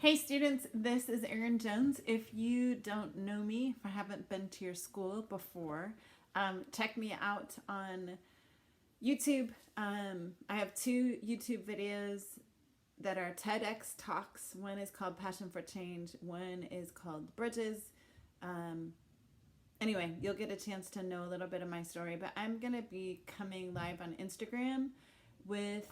Hey students, this is Erin Jones. If you don't know me, if I haven't been to your school before, check me out on YouTube. I have two YouTube videos that are TEDx talks. One is called Passion for Change, one is called Bridges. Um, anyway, you'll get a chance to know a little bit of my story, but I'm going to be coming live on Instagram with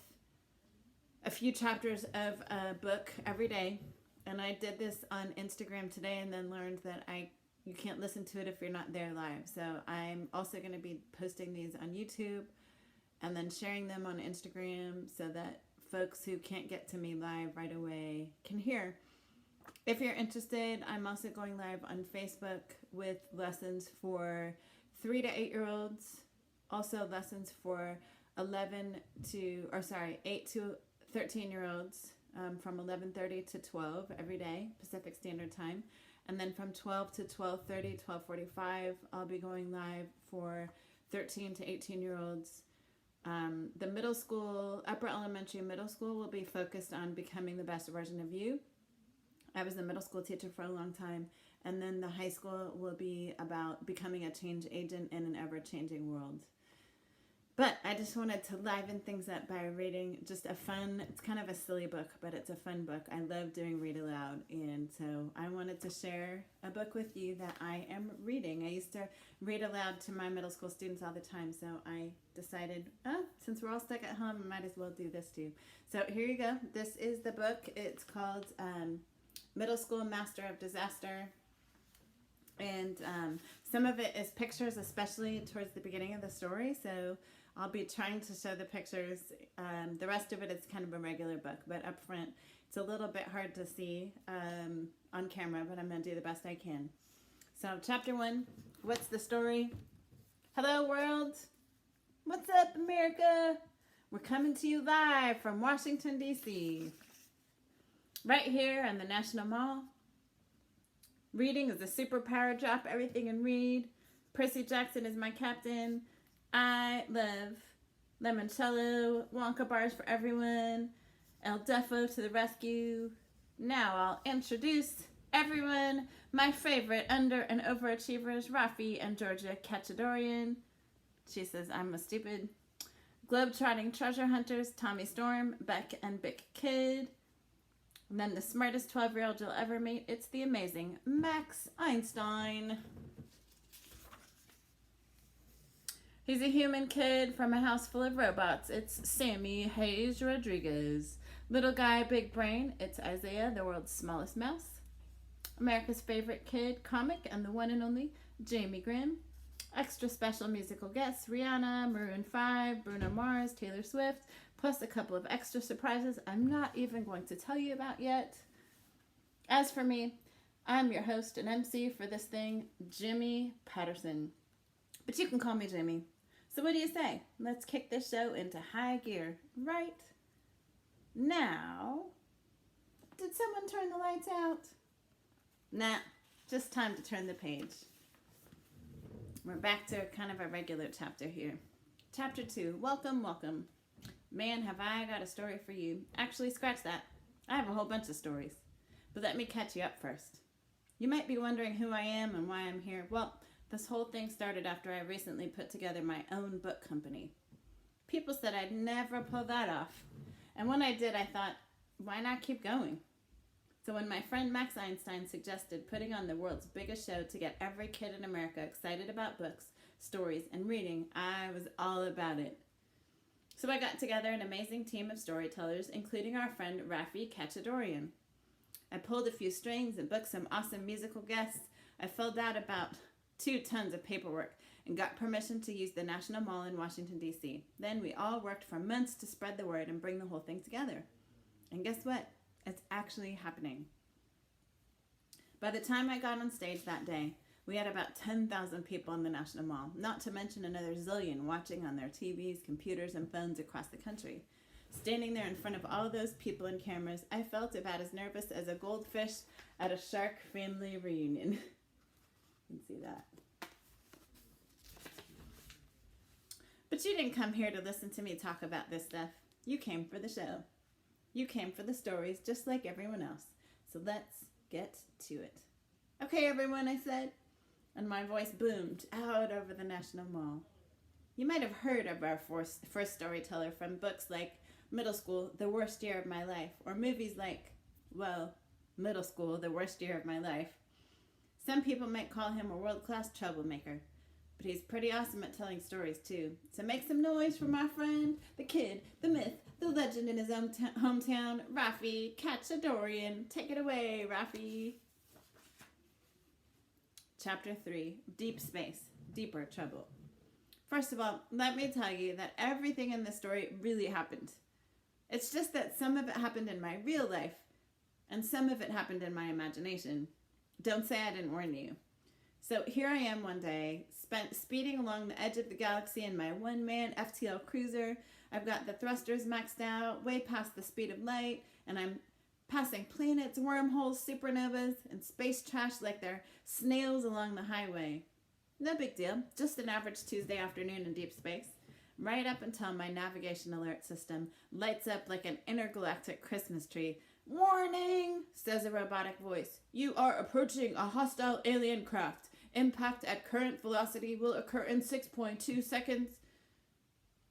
a few chapters of a book every day. And I did this on Instagram today and then learned that you can't listen to it if you're not there live. So I'm also going to be posting these on YouTube and then sharing them on Instagram so that folks who can't get to me live right away can hear. If you're interested, I'm also going live on Facebook with lessons for 8 also lessons for 8 to 13-year-olds from 11:30 to 12 every day, Pacific Standard Time. And then from 12 to 12:30, 12:45, I'll be going live for 13 to 18-year-olds. The middle school, upper elementary, middle school will be focused on becoming the best version of you. I was a middle school teacher for a long time. And then the high school will be about becoming a change agent in an ever-changing world. But I just wanted to liven things up by reading just it's kind of a silly book, but it's a fun book. I love doing read aloud, and so I wanted to share a book with you that I am reading. I used to read aloud to my middle school students all the time, so I decided, since we're all stuck at home, I might as well do this too. So here you go. This is the book. It's called Middle School Master of Disaster. And some of it is pictures, especially towards the beginning of the story, so I'll be trying to show the pictures. The rest of it is kind of a regular book, but up front, it's a little bit hard to see on camera, but I'm going to do the best I can. So, chapter 1, what's the story? Hello, world. What's up, America? We're coming to you live from Washington, D.C. Right here on the National Mall. Reading is a superpower. Drop everything and read. Percy Jackson is my captain. I love limoncello, Wonka bars for everyone, El Defo to the rescue. Now I'll introduce everyone. My favorite under and overachievers, Rafi and Georgia Cachadorian. She says I'm a stupid. Globetrotting treasure hunters, Tommy Storm, Beck and Bick Kid. And then the smartest 12-year-old you'll ever meet, it's the amazing Max Einstein. He's a human kid from a house full of robots. It's Sammy Hayes Rodriguez. Little guy, big brain. It's Isaiah, the world's smallest mouse. America's favorite kid, comic, and the one and only Jamie Grimm. Extra special musical guests, Rihanna, Maroon 5, Bruno Mars, Taylor Swift, plus a couple of extra surprises I'm not even going to tell you about yet. As for me, I'm your host and MC for this thing, Jimmy Patterson. But you can call me Jimmy. So what do you say? Let's kick this show into high gear right now. Did someone turn the lights out? Nah, just time to turn the page. We're back to kind of a regular chapter here. Chapter 2, welcome, welcome. Man, have I got a story for you. Actually, scratch that. I have a whole bunch of stories. But let me catch you up first. You might be wondering who I am and why I'm here. Well, this whole thing started after I recently put together my own book company. People said I'd never pull that off. And when I did, I thought, why not keep going? So when my friend Max Einstein suggested putting on the world's biggest show to get every kid in America excited about books, stories, and reading, I was all about it. So I got together an amazing team of storytellers, including our friend Rafi Cachadorian. I pulled a few strings and booked some awesome musical guests. I filled out about 2 tons of paperwork and got permission to use the National Mall in Washington, D.C. Then we all worked for months to spread the word and bring the whole thing together. And guess what? It's actually happening. By the time I got on stage that day, we had about 10,000 people in the National Mall, not to mention another zillion watching on their TVs, computers, and phones across the country. Standing there in front of all those people and cameras, I felt about as nervous as a goldfish at a shark family reunion. You can see that. But you didn't come here to listen to me talk about this stuff. You came for the show. You came for the stories just like everyone else. So let's get to it. Okay, everyone, I said, and my voice boomed out over the National Mall. You might have heard of our first storyteller from books like Middle School, The Worst Year of My Life, or movies like, well, Middle School, The Worst Year of My Life. Some people might call him a world-class troublemaker, but he's pretty awesome at telling stories too. So make some noise for my friend, the kid, the myth, the legend in his own hometown, Rafi Cacciadorian. Take it away, Rafi. Chapter 3, Deep Space, Deeper Trouble. First of all, let me tell you that everything in this story really happened. It's just that some of it happened in my real life, and some of it happened in my imagination. Don't say I didn't warn you. So here I am one day, speeding along the edge of the galaxy in my one-man FTL cruiser. I've got the thrusters maxed out, way past the speed of light, and I'm passing planets, wormholes, supernovas, and space trash like they're snails along the highway. No big deal, just an average Tuesday afternoon in deep space. Right up until my navigation alert system lights up like an intergalactic Christmas tree. "Warning," says a robotic voice. "You are approaching a hostile alien craft. Impact at current velocity will occur in 6.2 seconds.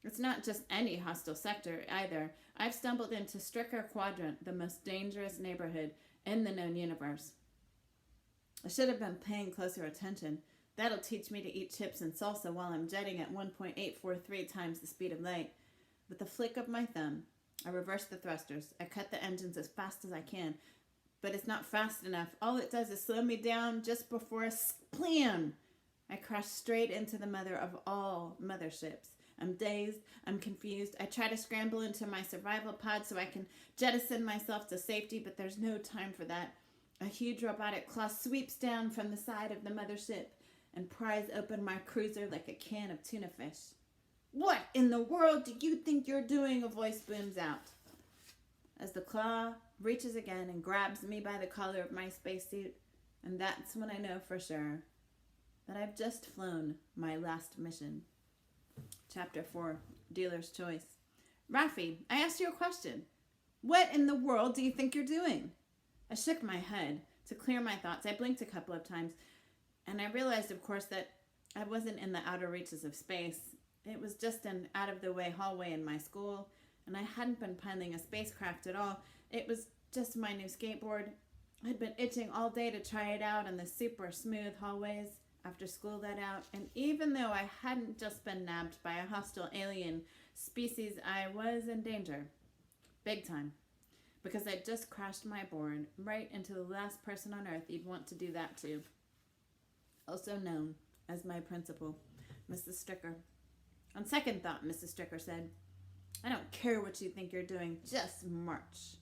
It's not just any hostile sector either. I've stumbled into Stricker Quadrant, the most dangerous neighborhood in the known universe. I should have been paying closer attention. That'll teach me to eat chips and salsa while I'm jetting at 1.843 times the speed of light. With the flick of my thumb, I reverse the thrusters. I cut the engines as fast as I can, but it's not fast enough. All it does is slow me down just before a splam. I crash straight into the mother of all motherships. I'm dazed. I'm confused. I try to scramble into my survival pod so I can jettison myself to safety, but there's no time for that. A huge robotic claw sweeps down from the side of the mothership and pries open my cruiser like a can of tuna fish. "What in the world do you think you're doing?" a voice booms out. As the claw reaches again and grabs me by the collar of my spacesuit, and that's when I know for sure that I've just flown my last mission. Chapter 4, Dealer's Choice. "Rafi, I asked you a question. What in the world do you think you're doing?" I shook my head to clear my thoughts. I blinked a couple of times, and I realized, of course, that I wasn't in the outer reaches of space. It was just an out-of-the-way hallway in my school, and I hadn't been piloting a spacecraft at all. It was just my new skateboard. I'd been itching all day to try it out in the super smooth hallways after school let out, and even though I hadn't just been nabbed by a hostile alien species, I was in danger. Big time. Because I'd just crashed my board right into the last person on Earth you'd want to do that to. Also known as my principal, Mrs. Stricker. "On second thought," Mrs. Stricker said, "I don't care what you think you're doing, just march."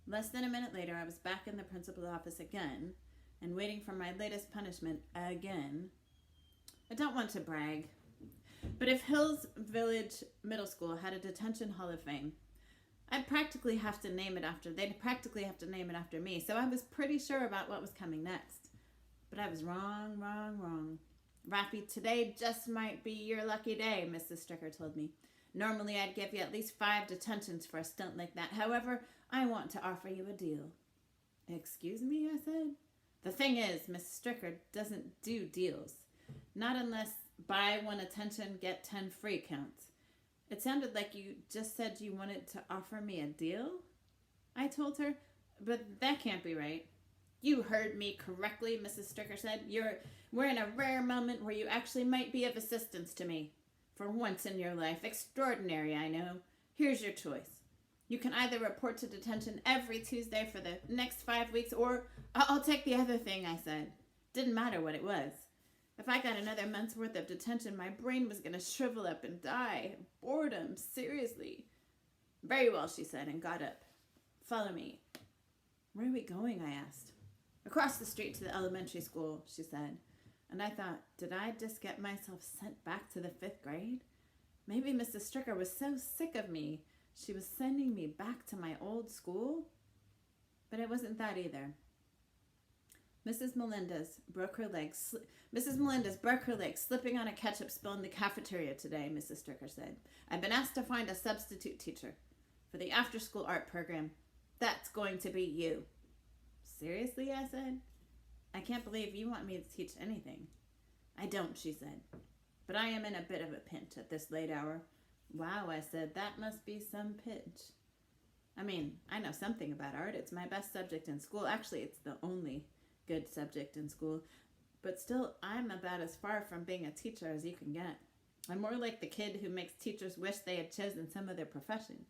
Less than a minute later, I was back in the principal's office again, and waiting for my latest punishment again. I don't want to brag, but if Hills Village Middle School had a detention hall of fame, they'd practically have to name it after me, so I was pretty sure about what was coming next. But I was wrong. "Rafi, today just might be your lucky day," Mrs. Stricker told me. "Normally I'd give you at least 5 detentions for a stunt like that. However, I want to offer you a deal." "Excuse me," I said. "The thing is, Mrs. Stricker doesn't do deals. Not unless buy 1 attention, get 10 free counts. It sounded like you just said you wanted to offer me a deal," I told her, "but that can't be right." "You heard me correctly," Mrs. Stricker said. We're in a rare moment where you actually might be of assistance to me. For once in your life. Extraordinary, I know. Here's your choice. You can either report to detention every Tuesday for the next 5 weeks, or I'll take the other thing," I said. Didn't matter what it was. If I got another month's worth of detention, my brain was going to shrivel up and die. Boredom, seriously. "Very well," she said, and got up. "Follow me." "Where are we going?" I asked. "Across the street to the elementary school," she said. And I thought, did I just get myself sent back to the 5th grade? Maybe Mrs. Stricker was so sick of me, she was sending me back to my old school? But it wasn't that either. Mrs. Melendez broke her leg slipping on a ketchup spill in the cafeteria today, Mrs. Stricker said. "I've been asked to find a substitute teacher for the after-school art program. That's going to be you." Seriously, I said. I can't believe you want me to teach anything. I don't, she said. But I am in a bit of a pinch at this late hour. Wow, I said, that must be some pinch. I mean, I know something about art. It's my best subject in school. Actually, it's the only good subject in school. But still, I'm about as far from being a teacher as you can get. I'm more like the kid who makes teachers wish they had chosen some other profession.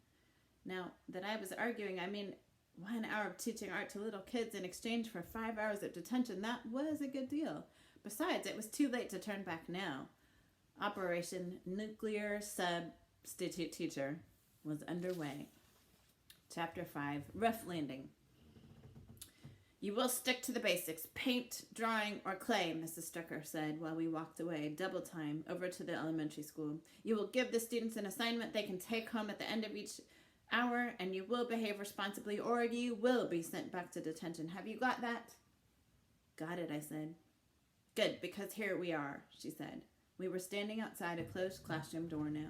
Now, that I was arguing, I mean, 1 hour of teaching art to little kids in exchange for 5 hours of detention, that was a good deal. Besides, it was too late to turn back now. Operation Nuclear Substitute Teacher was underway. Chapter 5, Rough Landing. You will stick to the basics, paint, drawing, or clay, Mrs. Stricker said while we walked away, double time, over to the elementary school. You will give the students an assignment they can take home at the end of each hour, and you will behave responsibly, or you will be sent back to detention. Have you got that? Got it, I said. Good, because here we are, she said. We were standing outside a closed classroom door now.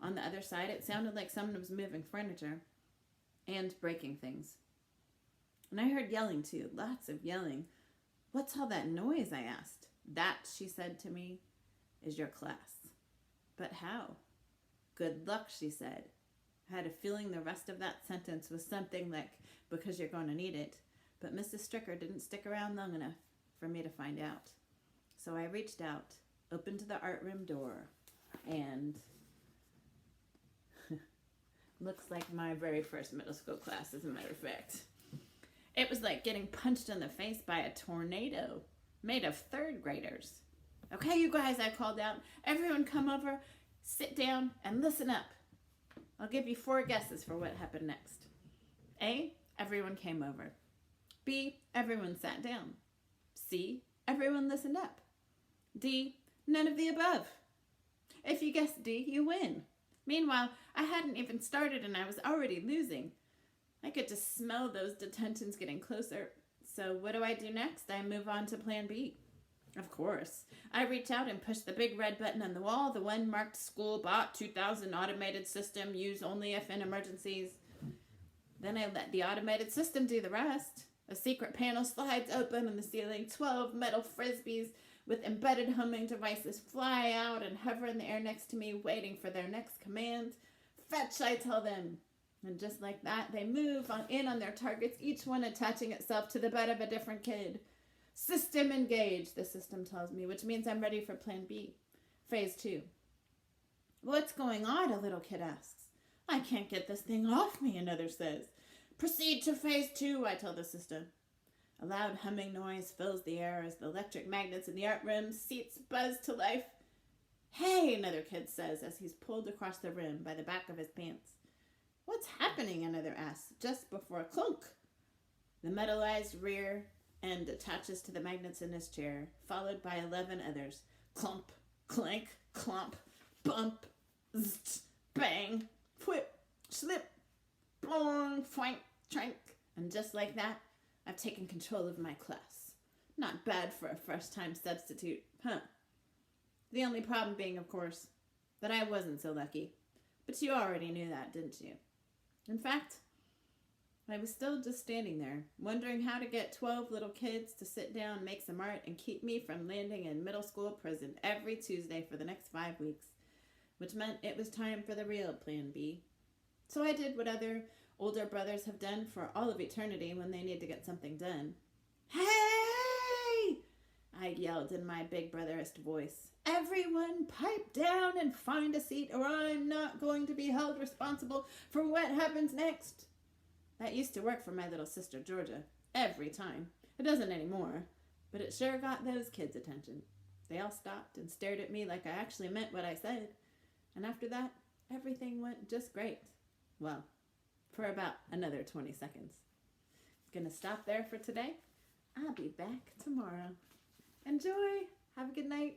On the other side, it sounded like someone was moving furniture and breaking things. And I heard yelling, too. Lots of yelling. What's all that noise, I asked. That, she said to me, is your class. But how? Good luck, she said. I had a feeling the rest of that sentence was something like, because you're going to need it. But Mrs. Stricker didn't stick around long enough for me to find out. So I reached out, opened the art room door, and looks like my very first middle school class, as a matter of fact. It was like getting punched in the face by a tornado made of third graders. Okay, you guys, I called out. Everyone come over, sit down, and listen up. I'll give you 4 guesses for what happened next. A, everyone came over. B, everyone sat down. C, everyone listened up. D, none of the above. If you guessed D, you win. Meanwhile, I hadn't even started and I was already losing. I could just smell those detentions getting closer. So what do I do next? I move on to plan B. Of course. I reach out and push the big red button on the wall, the one marked School Bot 2000 automated system, use only if in emergencies. Then I let the automated system do the rest. A secret panel slides open on the ceiling. 12 metal frisbees with embedded homing devices fly out and hover in the air next to me, waiting for their next command. Fetch, I tell them. And just like that, they move in on their targets, each one attaching itself to the butt of a different kid. System engaged, the system tells me, which means I'm ready for plan B. Phase 2. What's going on? A little kid asks. I can't get this thing off me, another says. Proceed to phase 2, I tell the system. A loud humming noise fills the air as the electric magnets in the art room seats buzz to life. Hey, another kid says as he's pulled across the room by the back of his pants. What's happening? Another asks, just before clunk. The metallized rear end attaches to the magnets in his chair, followed by 11 others. Clump, clank, clomp, bump, zt, bang, whip, slip, blong, fwank, trank. And just like that, I've taken control of my class. Not bad for a first-time substitute, huh? The only problem being, of course, that I wasn't so lucky. But you already knew that, didn't you? In fact, I was still just standing there, wondering how to get 12 little kids to sit down, make some art, and keep me from landing in middle school prison every Tuesday for the next 5 weeks, which meant it was time for the real plan B. So I did what other older brothers have done for all of eternity when they need to get something done. Hey! I yelled in my big brotherist voice. Everyone pipe down and find a seat, or I'm not going to be held responsible for what happens next. That used to work for my little sister Georgia, every time. It doesn't anymore, but it sure got those kids' attention. They all stopped and stared at me like I actually meant what I said. And after that, everything went just great. Well, for about another 20 seconds. Gonna stop there for today. I'll be back tomorrow. Enjoy. Have a good night.